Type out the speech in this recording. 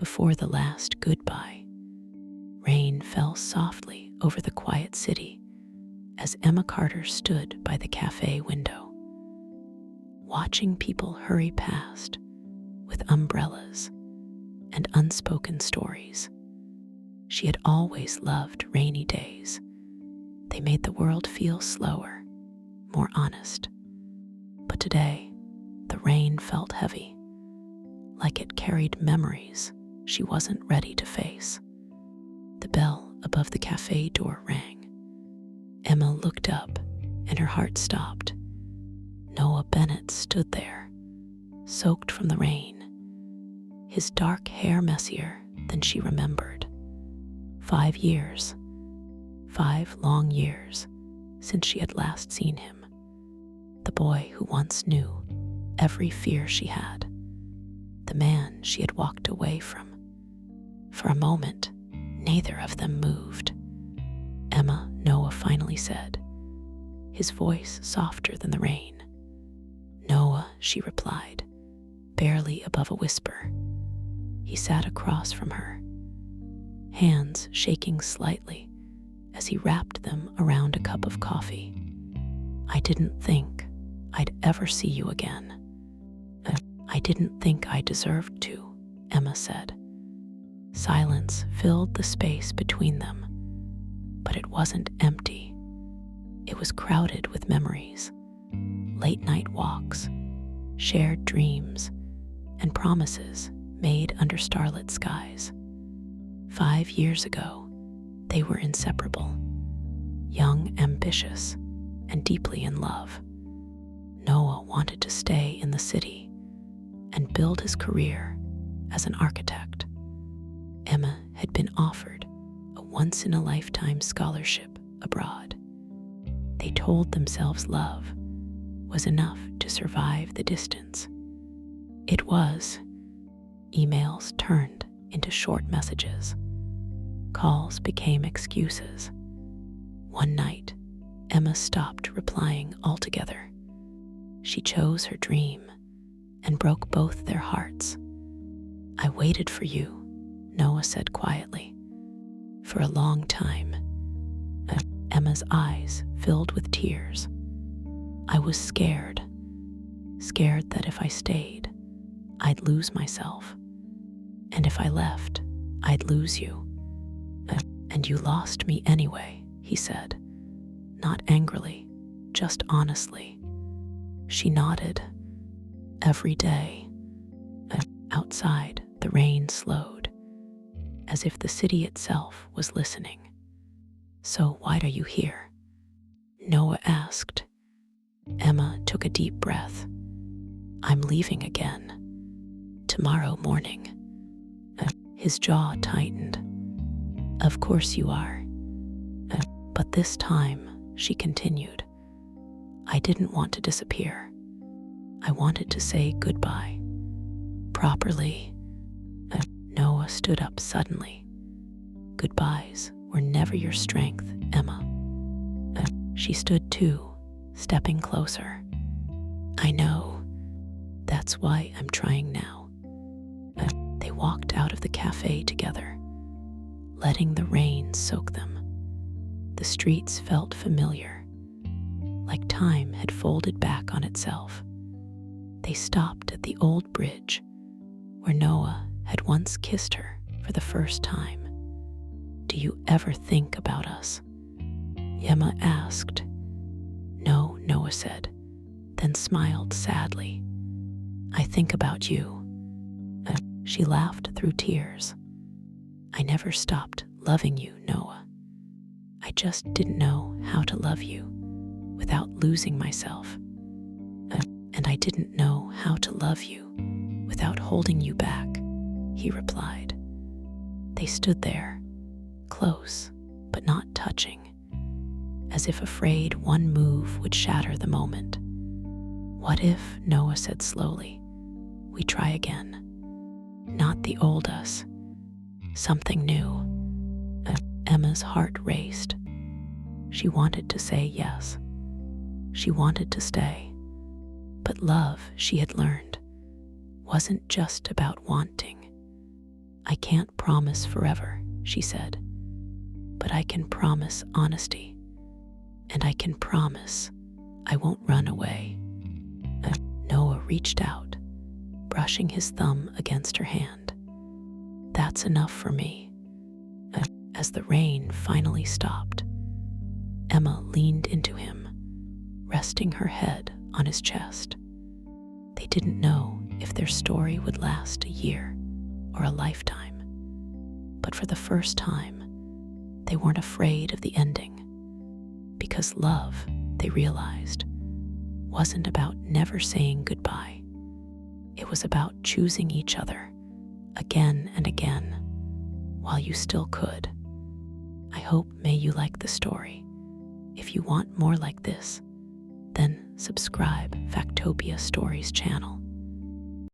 Before the last goodbye, rain fell softly over the quiet city as Emma Carter stood by the cafe window, watching people hurry past with umbrellas and unspoken stories. She had always loved rainy days. They made the world feel slower, more honest. But today, the rain felt heavy, like it carried memories she wasn't ready to face. The bell above the cafe door rang. Emma looked up and her heart stopped. Noah Bennett stood there, soaked from the rain, his dark hair messier than she remembered. 5 years, 5 long years since she had last seen him. The boy who once knew every fear she had. The man she had walked away from. For a moment, neither of them moved. "Emma," Noah finally said, his voice softer than the rain. "Noah," she replied, barely above a whisper. He sat across from her, hands shaking slightly as he wrapped them around a cup of coffee. "I didn't think I'd ever see you again. I didn't think I deserved to," Emma said. Silence filled the space between them, but it wasn't empty. It was crowded with memories, late-night walks, shared dreams, and promises made under starlit skies. 5 years ago, they were inseparable, young, ambitious, and deeply in love. Noah wanted to stay in the city and build his career as an architect. Emma had been offered a once-in-a-lifetime scholarship abroad. They told themselves love was enough to survive the distance. It was. Emails turned into short messages. Calls became excuses. One night, Emma stopped replying altogether. She chose her dream and broke both their hearts. "I waited for you," Noah said quietly, "for a long time." Emma's eyes filled with tears. "I was scared that if I stayed, I'd lose myself. And if I left, I'd lose you. And you lost me anyway," he said, not angrily, just honestly. She nodded. Every day, outside, the rain slowed, as if the city itself was listening. "So why are you here?" Noah asked. Emma took a deep breath. "I'm leaving again. Tomorrow morning." His jaw tightened. "Of course you are. But this time," she continued, "I didn't want to disappear. I wanted to say goodbye. Properly." Noah stood up suddenly. "Goodbyes were never your strength, Emma." She stood too, stepping closer. "I know. That's why I'm trying now." They walked out of the cafe together, letting the rain soak them. The streets felt familiar, like time had folded back on itself. They stopped at the old bridge where Noah had once kissed her for the first time. "Do you ever think about us?" Emma asked. "No," Noah said, then smiled sadly. "I think about you." She laughed through tears. "I never stopped loving you, Noah. I just didn't know how to love you without losing myself. And I didn't know how to love you without holding you back," he replied. They stood there, close but not touching, as if afraid one move would shatter the moment. "What if," Noah said slowly, "we try again? Not the old us, something new." Emma's heart raced. She wanted to say yes. She wanted to stay. But love, she had learned, wasn't just about wanting. I can't promise forever, she said, but I can promise honesty, and I can promise I won't run away. Noah reached out, brushing his thumb against her hand. That's enough for me. As the rain finally stopped, Emma leaned into him, resting her head on his chest. They didn't know if their story would last a year or a lifetime, but for the first time, they weren't afraid of the ending, because love, they realized, wasn't about never saying goodbye. It was about choosing each other again and again while you still could. I hope may you like the story. If you want more like this, then subscribe Factopia Stories channel.